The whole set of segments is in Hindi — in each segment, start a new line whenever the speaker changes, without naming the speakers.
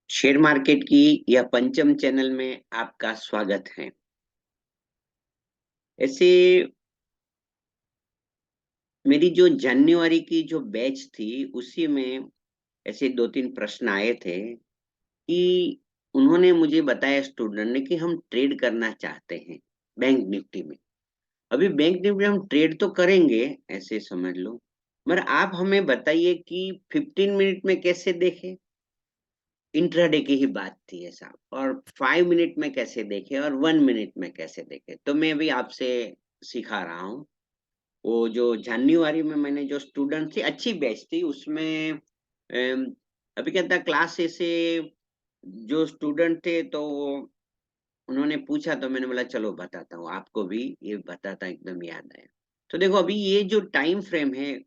शेयर मार्केट की यह पंचम चैनल में आपका स्वागत है। ऐसे मेरी जो जनवरी की जो बैच थी उसी में ऐसे 2-3 प्रश्न आए थे कि उन्होंने मुझे बताया, स्टूडेंट ने, कि हम ट्रेड करना चाहते हैं बैंक निफ्टी में। अभी बैंक निफ्टी में हम ट्रेड तो करेंगे, ऐसे समझ लो, मगर आप हमें बताइए कि 15 मिनट में कैसे देखें। इंट्राडे की ही बात थी ऐसा, और 5 मिनट में कैसे देखे और 1 मिनट में कैसे देखे। तो मैं भी आपसे सिखा रहा हूँ। वो जो जनवरी में मैंने जो स्टूडेंट थी, अच्छी बैच थी उसमें। अभी क्या था, क्लास से जो स्टूडेंट थे तो उन्होंने पूछा, तो मैंने बोला चलो बताता हूँ आपको भी, ये बताता एकदम याद आया। तो देखो, अभी ये जो टाइम फ्रेम है,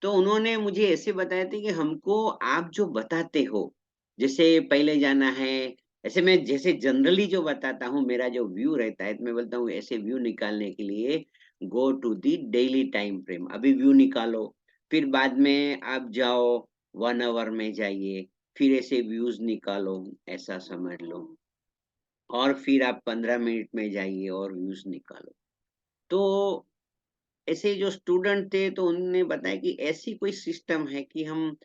तो उन्होंने मुझे ऐसे बताया था कि हमको आप जो बताते हो, जैसे पहले जाना है, ऐसे मैं जैसे जनरली जो बताता हूँ, मेरा जो व्यू रहता है, तो मैं बोलता हूँ ऐसे व्यू निकालने के लिए go to the daily time frame. अभी व्यू निकालो, फिर बाद में आप जाओ 1 आवर में जाइए, फिर ऐसे व्यूज निकालो, ऐसा समझ लो, और फिर आप 15 मिनट में जाइए और व्यूज निकालो। तो ऐसे जो स्टूडेंट थे तो उन्होंने बताया कि ऐसी कोई सिस्टम है कि हम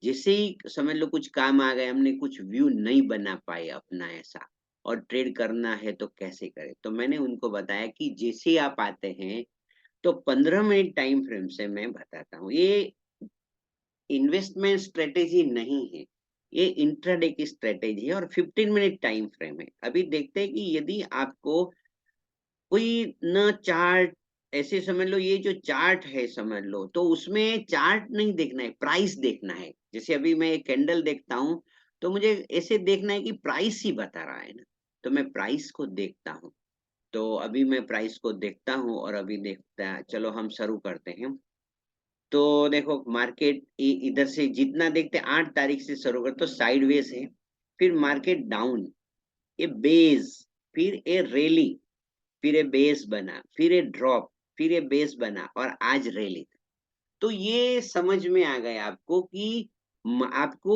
जैसे ही समझ लो कुछ काम आ गए, हमने कुछ व्यू नहीं बना पाए अपना ऐसा, और ट्रेड करना है तो कैसे करें। तो मैंने उनको बताया कि जैसे ही आप आते हैं तो 15 मिनट टाइम फ्रेम से मैं बताता हूँ। ये इन्वेस्टमेंट स्ट्रेटेजी नहीं है, ये इंट्राडे की स्ट्रेटेजी है और 15 मिनट टाइम फ्रेम है। अभी देखते हैं कि यदि आपको कोई ना चार्ट, ऐसे समझ लो, ये जो चार्ट है समझ लो, तो उसमें चार्ट नहीं देखना है, प्राइस देखना है। जैसे अभी मैं एक कैंडल देखता हूँ, तो मुझे ऐसे देखना है कि प्राइस ही बता रहा है ना, तो मैं प्राइस को देखता हूँ। तो अभी मैं प्राइस को देखता हूँ और अभी देखता है, चलो हम शुरू करते हैं। तो देखो, मार्केट इधर से जितना देखते हैं, 8 तारीख से शुरू कर, तो साइडवेज है, फिर मार्केट डाउन, ये बेस, फिर ये रैली, फिर ये बेस बना, फिर ये ड्रॉप, फिर ये बेस बना, और आज रैली। तो ये समझ में आ गया आपको कि आपको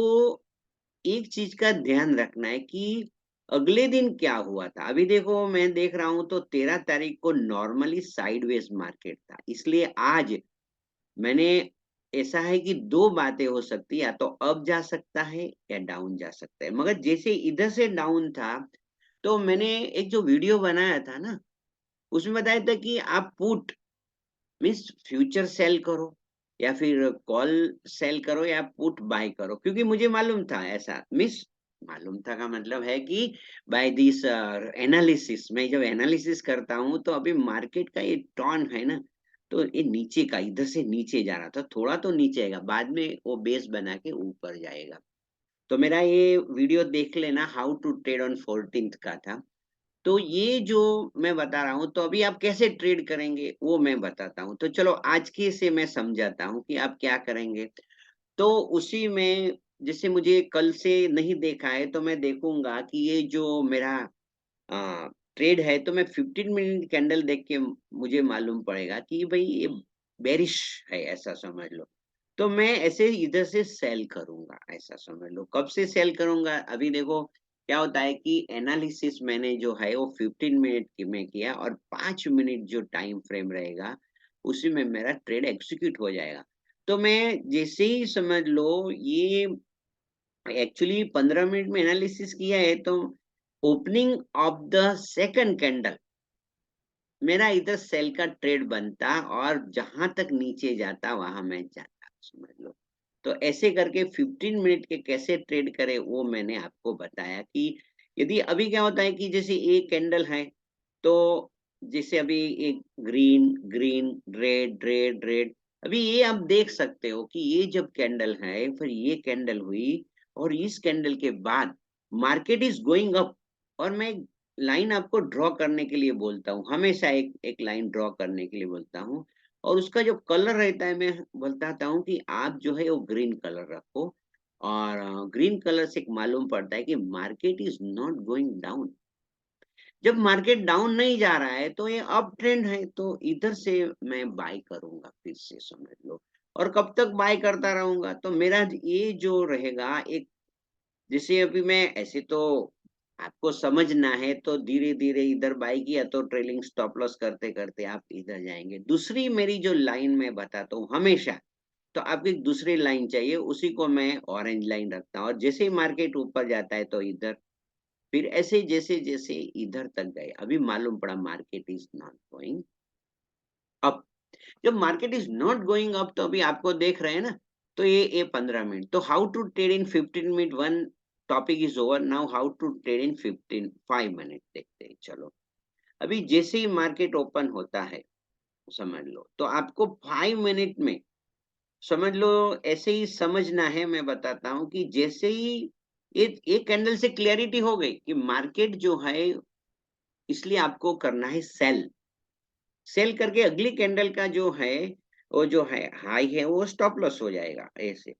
एक चीज का ध्यान रखना है कि अगले दिन क्या हुआ था। अभी देखो, मैं देख रहा हूं तो 13 तारीख को नॉर्मली साइडवेज मार्केट था, इसलिए आज मैंने, ऐसा है कि दो बातें हो सकती है, या तो अप जा सकता है या डाउन जा सकता है। मगर जैसे इधर से डाउन था, तो मैंने एक जो वीडियो बनाया था ना, उसमें बताया था कि आप पुट मीन्स फ्यूचर सेल करो, या फिर कॉल सेल करो, या पुट बाय करो, क्योंकि मुझे मालूम था ऐसा। मीन्स मालूम था का मतलब है कि बाय दिस एनालिसिस, मैं जब एनालिसिस करता हूँ तो अभी मार्केट का ये टर्न है ना, तो ये नीचे का, इधर से नीचे जा रहा था, थोड़ा तो नीचे आएगा, बाद में वो बेस बना के ऊपर जाएगा। तो मेरा ये वीडियो देख लेना, how to trade on 14th का था। तो ये जो मैं बता रहा हूँ, तो अभी आप कैसे ट्रेड करेंगे वो मैं बताता हूँ। तो चलो आज के से मैं समझाता हूँ कि आप क्या करेंगे। तो उसी में, जैसे मुझे कल से नहीं देखा है, तो मैं देखूंगा कि ये जो मेरा ट्रेड है, तो मैं 15 मिनट कैंडल देख के मुझे मालूम पड़ेगा कि भाई ये बेरिश है, ऐसा समझ लो। तो मैं ऐसे इधर से सेल करूंगा, ऐसा समझ लो। कब से सेल करूंगा, अभी देखो क्या होता है कि एनालिसिस मैंने जो है वो 15 मिनट की में किया, और 5 मिनट जो टाइम फ्रेम रहेगा उसी में मेरा ट्रेड एग्जीक्यूट हो जाएगा। तो मैं जैसे ही समझ लो, ये एक्चुअली 15 मिनट में एनालिसिस किया है, तो opening of the second candle मेरा इधर सेल का ट्रेड बनता, और जहां तक नीचे जाता वहां मैं जाता, समझ लो। तो ऐसे करके 15 मिनट के कैसे ट्रेड करे वो मैंने आपको बताया कि यदि अभी क्या होता है कि जैसे एक कैंडल है, तो जैसे अभी एक green green, red red red, अभी ये आप देख सकते हो कि ये जब कैंडल है, फिर ये कैंडल हुई, और इस कैंडल के बाद मार्केट इज गोइंग अप, और मैं लाइन आपको ड्रॉ करने के लिए बोलता हूँ, हमेशा एक एक लाइन ड्रॉ करने के लिए बोलता हूँ। और उसका जो कलर रहता है, मैं बताता हूँ कि आप जो है वो ग्रीन कलर रखो। और ग्रीन कलर से एक मालूम पड़ता है कि market is not going down. जब मार्केट डाउन नहीं जा रहा है तो ये अप ट्रेंड है, तो इधर से मैं बाय करूंगा, फिर से समझ लो। और कब तक बाय करता रहूंगा। तो मेरा ये जो रहेगा एक, जैसे अभी मैं ऐसे तो आपको समझना है तो धीरे धीरे इधर बाई किया तो ट्रेलिंग स्टॉप लॉस करते करते आप इधर जाएंगे। दूसरी मेरी जो लाइन मैं बताता हूँ हमेशा, तो आपको एक दूसरी लाइन चाहिए, उसी को मैं ऑरेंज लाइन रखता हूँ। और जैसे ही मार्केट ऊपर जाता है तो इधर, फिर ऐसे जैसे जैसे इधर तक गए, अभी मालूम पड़ा market is not going up. जब market is not going up तो अभी आपको देख रहे हैं ना, तो ये 15 मिनट, तो how to trade in 15 minute, one topic is over. Now how to trade in 5 minute देखते हैं। चलो, अभी जैसे ही मार्केट ओपन होता है, समझ लो, तो आपको 5 मिनट में समझ लो, ऐसे ही समझना है। मैं बताता हूँ कि जैसे ही एक कैंडल से क्लैरिटी हो गई कि मार्केट जो है, इसलिए आपको करना है सेल। सेल करके अगली कैंडल का जो है, वो जो है हाई है, वो स्टॉप लॉस हो जाएगा ऐसे।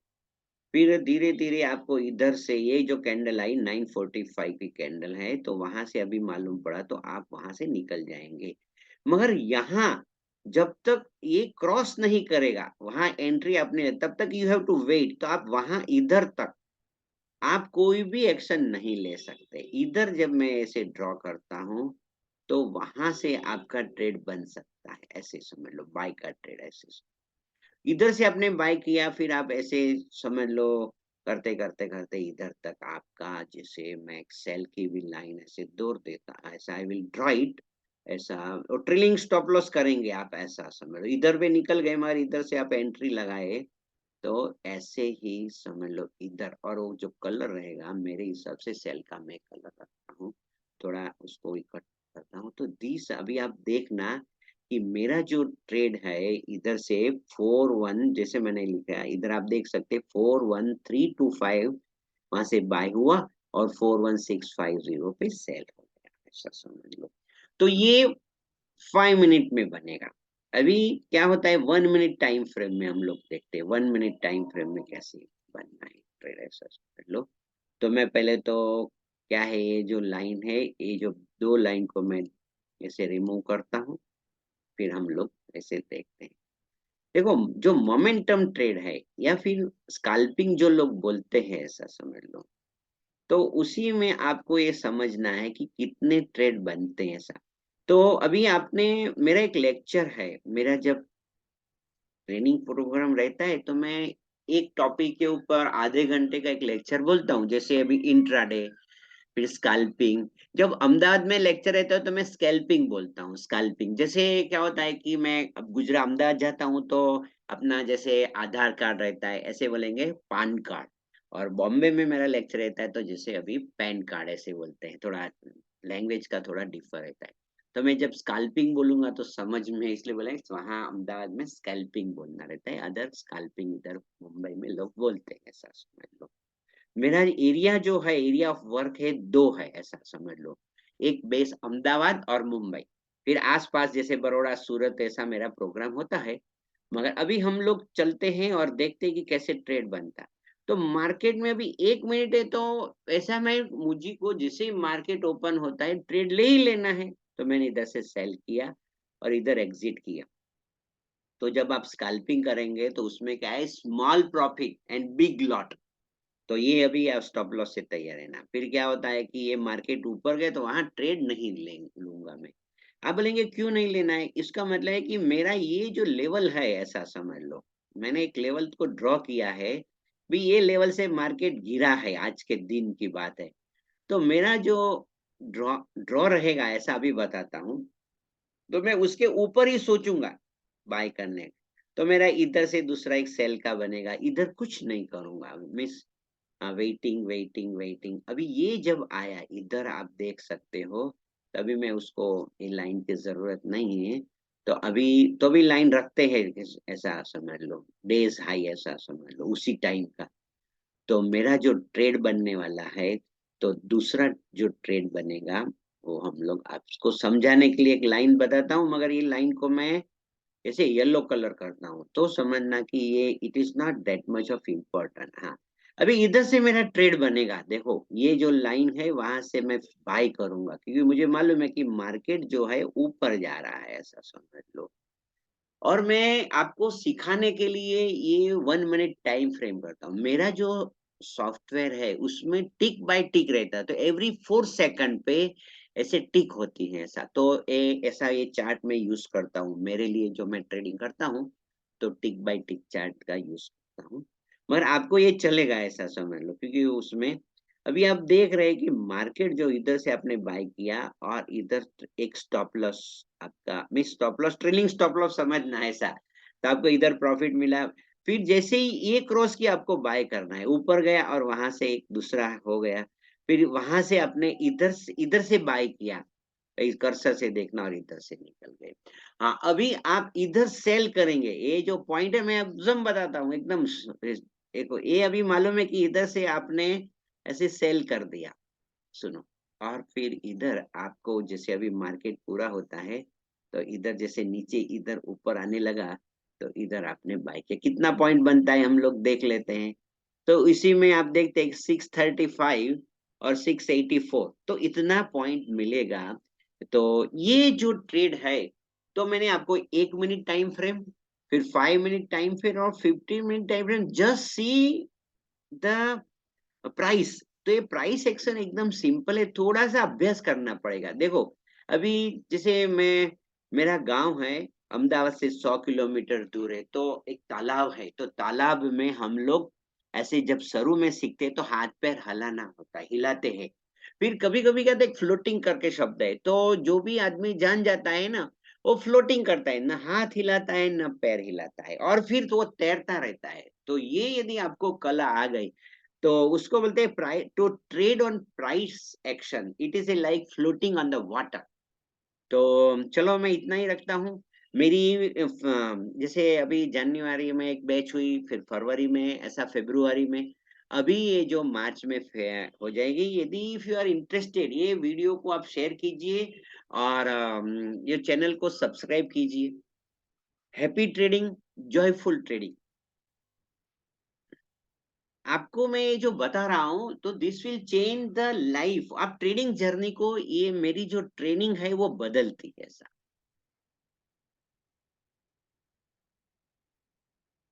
फिर धीरे धीरे आपको इधर से ये जो कैंडल आई 945 की कैंडल है, तो वहां से अभी मालूम पड़ा तो आप वहां से निकल जाएंगे। मगर यहाँ जब तक ये क्रॉस नहीं करेगा, वहां एंट्री आपने, तब तक यू हैव टू वेट। तो आप वहां इधर तक आप कोई भी एक्शन नहीं ले सकते। इधर जब मैं ऐसे ड्रॉ करता हूं, तो वहां से आपका ट्रेड बन सकता है, ऐसे समझ लो, बाय का ट्रेड ऐसे। इधर से आपने बाय किया, फिर आप ऐसे समझ लो, करते करते करते इधर तक आपका, जैसे मैं सेल की भी लाइन ऐसे दौड़ देता, ऐसा आई विल ड्रॉ इट ऐसा। और ट्रेलिंग स्टॉप लॉस करेंगे आप, ऐसा समझ लो। इधर पे निकल गए मगर इधर से आप एंट्री लगाए, तो ऐसे ही समझ लो इधर। और वो जो कलर रहेगा मेरे हिसाब से सेल का मैं कलर रखता हूँ, थोड़ा उसको इकट्ठा करता हूँ। तो दिस अभी आप देखना कि मेरा जो ट्रेड है, इधर से 41 जैसे मैंने लिखा है, इधर आप देख सकते हैं 41325 वहां से बाय हुआ और 41650 पे सेल हो गया, ऐसा समझ लो। तो ये 5 मिनट में बनेगा। अभी क्या होता है 1 मिनट टाइम फ्रेम में हम लोग देखते हैं, 1 मिनट टाइम फ्रेम में कैसे बनना है ट्रेड, ऐसा समझ लो। तो मैं पहले तो क्या है, ये जो लाइन है, ये जो दो लाइन को मैं ऐसे रिमूव करता हूँ, फिर हम लोग ऐसे देखते हैं। देखो, जो मोमेंटम ट्रेड है या फिर स्कैल्पिंग जो लोग बोलते हैं, ऐसा समझ लो, तो उसी में आपको ये समझना है कि कितने ट्रेड बनते हैं ऐसा। तो अभी आपने, मेरा एक लेक्चर है, मेरा जब ट्रेनिंग प्रोग्राम रहता है तो मैं एक टॉपिक के ऊपर आधे घंटे का एक लेक्चर बोलता हूँ, जैसे अभी इंट्राडे, फिर स्कैल्पिंग। जब अहमदाबाद में लेक्चर रहता है तो मैं स्कैल्पिंग बोलता हूँ। स्कैल्पिंग जैसे क्या होता है कि मैं अब गुजरात अहमदाबाद जाता हूँ, तो अपना जैसे आधार कार्ड रहता है, ऐसे बोलेंगे पान कार्ड। और बॉम्बे में मेरा लेक्चर रहता है तो जैसे अभी पैन कार्ड ऐसे बोलते हैं, थोड़ा लैंग्वेज का थोड़ा डिफर रहता है। तो मैं जब स्कैल्पिंग बोलूंगा तो समझ में इसलिए बोलेंगे, वहाँ अहमदाबाद में स्कैल्पिंग बोलना रहता है, अदर स्कैल्पिंग इधर मुंबई में लोग बोलते हैं, ऐसा समझ लो। मेरा एरिया जो है, एरिया ऑफ वर्क है, दो है, ऐसा समझ लो। एक बेस अहमदाबाद और मुंबई, फिर आसपास जैसे बड़ौदा सूरत, ऐसा मेरा प्रोग्राम होता है। मगर अभी हम लोग चलते हैं और देखते हैं कि कैसे ट्रेड बनता है। तो मार्केट में अभी 1 मिनट है, तो ऐसा मैं, मुझे को जैसे ही मार्केट ओपन होता है ट्रेड ले ही लेना है, तो मैंने इधर से सेल किया और इधर एग्जिट किया। तो जब आप स्कैल्पिंग करेंगे तो उसमें क्या है, small profit and big lot. तो ये अभी आप स्टॉप लॉस से तैयार है ना। फिर क्या होता है कि ये मार्केट ऊपर गए तो वहां ट्रेड नहीं लूंगा मैं। आप बोलेंगे क्यों नहीं लेना है, इसका मतलब है कि मेरा ये जो लेवल है, ऐसा समझ लो, मैंने एक लेवल को ड्रॉ किया है, भी ये लेवल से मार्केट गिरा है, आज के दिन की बात है। तो मेरा जो ड्रॉ ड्रॉ रहेगा, ऐसा अभी बताता हूँ, तो मैं उसके ऊपर ही सोचूंगा बाय करने। तो मेरा इधर से दूसरा एक सेल का बनेगा, इधर कुछ नहीं करूंगा मिस, वेटिंग वेटिंग वेटिंग। अभी ये जब आया इधर आप देख सकते हो, तभी मैं उसको, ये लाइन की जरूरत नहीं है, तो अभी तो भी लाइन रखते हैं, ऐसा समझ लो, डेज हाई ऐसा समझ लो उसी टाइम का। तो मेरा जो ट्रेड बनने वाला है, तो दूसरा जो ट्रेड बनेगा, वो हम लोग आपको समझाने के लिए एक लाइन बताता हूँ, मगर ये लाइन को मैं जैसे येलो कलर करता हूँ तो समझना कि ये it is not that much of important. हाँ, अभी इधर से मेरा ट्रेड बनेगा, देखो ये जो लाइन है वहां से मैं बाय करूंगा, क्योंकि मुझे मालूम है कि मार्केट जो है ऊपर जा रहा है, ऐसा समझ लो। और मैं आपको सिखाने के लिए ये 1 मिनट टाइम फ्रेम करता हूँ। मेरा जो सॉफ्टवेयर है उसमें टिक बाय टिक रहता है, तो एवरी 4 सेकंड पे ऐसे टिक होती है ऐसा। तो ऐसा ये चार्ट मैं यूज करता हूँ मेरे लिए, जो मैं ट्रेडिंग करता हूँ तो टिक बाय टिक चार्ट का यूज करता हूँ। मगर आपको ये चलेगा ऐसा समझ लो, क्योंकि उसमें अभी आप देख रहे हैं कि मार्केट जो इधर से आपने बाय किया और इधर एक स्टॉप लॉस आपका, miss stop loss, trailing stop loss समझना है ऐसा, तो आपको इधर प्रॉफिट मिला। फिर जैसे ही ये क्रॉस किया आपको बाय करना है, ऊपर गया और वहां से एक दूसरा हो गया, फिर वहां से आपने इधर से बाय किया, इस कर्सर से देखना, और इधर से निकल गए। हाँ, अभी आप इधर सेल करेंगे, ये जो पॉइंट है मैं एकदम बताता हूँ एकदम। देखो ये अभी मालूम है कि इधर से आपने ऐसे सेल कर दिया, सुनो, और फिर इधर आपको जैसे अभी मार्केट पूरा होता है तो इधर जैसे नीचे इधर ऊपर आने लगा, तो इधर आपने बाय किया, कितना पॉइंट बनता है हम लोग देख लेते हैं। तो इसी में आप देखते हैं 635 और 684, तो इतना पॉइंट मिलेगा। तो ये जो ट्रेड है, तो मैंने आपको 1 मिनट टाइम फ्रेम, फिर 5 मिनट टाइम फ्रेम और 15 minute time frame, just see the price. तो ये प्राइस एक्शन एकदम सिंपल है, थोड़ा सा अभ्यास करना पड़ेगा। देखो अभी जैसे मेरा गांव है अहमदाबाद से 100 किलोमीटर दूर है, तो एक तालाब है, तो तालाब में हम लोग ऐसे जब शुरू में सीखते हैं तो हाथ पैर हिलाना होता है, हिलाते हैं। फिर कभी कभी क्या एक फ्लोटिंग करके शब्द है, तो जो भी आदमी जान जाता है ना, वो फ्लोटिंग करता है, ना हाथ हिलाता है ना पैर हिलाता है, और फिर तो वो तैरता रहता है। तो ये यदि आपको कला आ गई तो उसको बोलते हैं price, to trade on price action, it is a like floating on the water. तो चलो मैं इतना ही रखता हूँ। मेरी जैसे अभी जनवरी में एक बैच हुई, फिर फरवरी में, ऐसा फरवरी में, अभी ये जो मार्च में हो जाएगी। यदि इफ यू आर इंटरेस्टेड, ये वीडियो को आप शेयर कीजिए और ये चैनल को सब्सक्राइब कीजिए। Happy trading, joyful trading. आपको मैं ये जो बता रहा हूं तो this will change the life, आप ट्रेडिंग जर्नी को, ये मेरी जो ट्रेनिंग है वो बदलती है ऐसा।